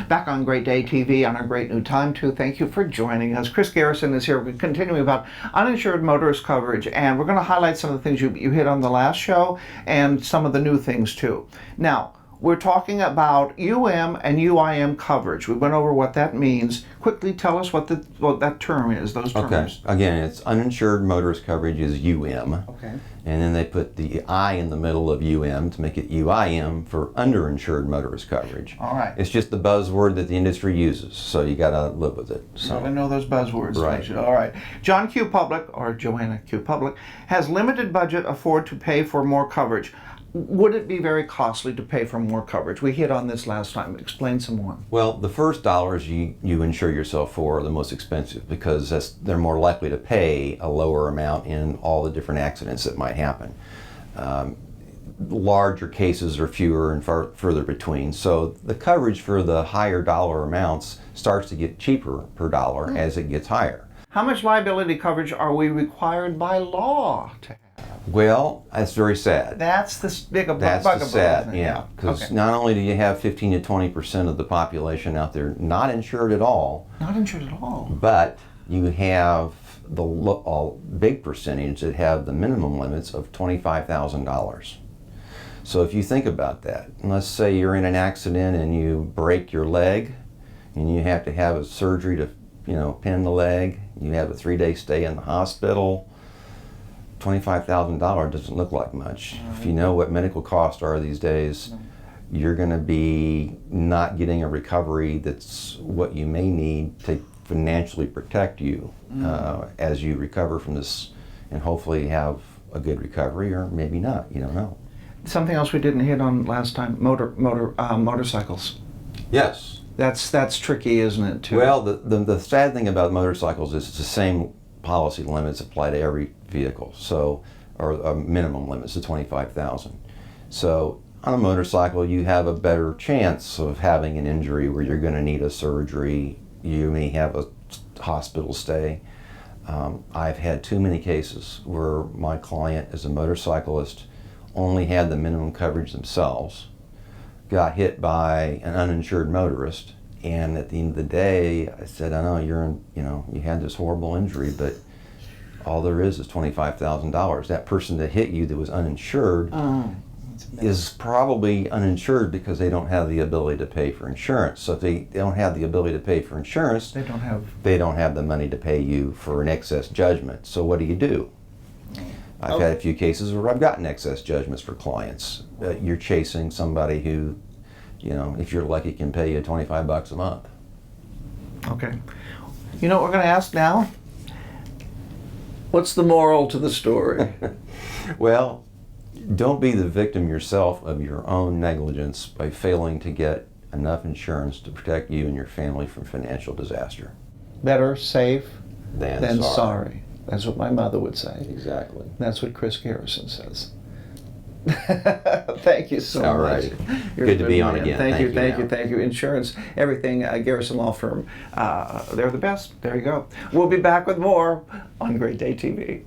Back on Great Day TV on our great new time too. Thank you for joining us. Chris Garrison is here. We're continuing about uninsured motorist coverage, and we're going to highlight some of the things you hit on the last show and some of the new things too. Now, we're talking about UM and UIM coverage. We went over what that means. Quickly tell us what that term is, those terms. Okay. Again, it's uninsured motorist coverage is UM. Okay. And then they put the I in the middle of UM to make it UIM for underinsured motorist coverage. All right. It's just the buzzword that the industry uses, so you got to live with it. So you got to know those buzzwords. Right. All right. John Q. Public, or Joanna Q. Public, has limited budget afford to pay for more coverage. Would it be very costly to pay for more coverage? We hit on this last time. Explain some more. Well, the first dollars you insure yourself for are the most expensive because they're more likely to pay a lower amount in all the different accidents that might happen. Larger cases are fewer and further between, so the coverage for the higher dollar amounts starts to get cheaper per dollar as it gets higher. How much liability coverage are we required by law to have? Well, that's very sad. That's the big bugaboo. That's sad, yeah. Because Okay. not only do you have 15 to 20% of the population out there not insured at all, Not insured at all. but you have the big percentage that have the minimum limits of $25,000. So if you think about that, let's say you're in an accident and you break your leg and you have to have a surgery to, pin the leg, you have a 3-day stay in the hospital. $25,000 doesn't look like much. If you know what medical costs are these days, you're going to be not getting a recovery that's what you may need to financially protect you as you recover from this and hopefully have a good recovery, or maybe not. You don't know. Something else we didn't hit on last time: motorcycles. Yes. That's tricky, isn't it? Too. Well, the sad thing about motorcycles is it's the same policy limits apply to every vehicle, so or minimum limits to 25,000. So on a motorcycle, you have a better chance of having an injury where you're going to need a surgery. You may have a hospital stay. I've had too many cases where my client, as a motorcyclist, only had the minimum coverage themselves, got hit by an uninsured motorist, and at the end of the day, I said, I know you had this horrible injury, but all there is $25,000. That person that hit you that was uninsured is probably uninsured because they don't have the ability to pay for insurance. So if they don't have the ability to pay for insurance, they don't have the money to pay you for an excess judgment. So what do? I've had a few cases where I've gotten excess judgments for clients. You're chasing somebody who, if you're lucky, can pay you $25 a month. Okay. You know what we're going to ask now? What's the moral to the story? Well, don't be the victim yourself of your own negligence by failing to get enough insurance to protect you and your family from financial disaster. Better safe than sorry. That's what my mother would say. Exactly. That's what Chris Garrison says. Thank you so much. All right. Good to be on again. Thank you. Insurance, everything, Garrison Law Firm. They're the best. There you go. We'll be back with more on Great Day TV.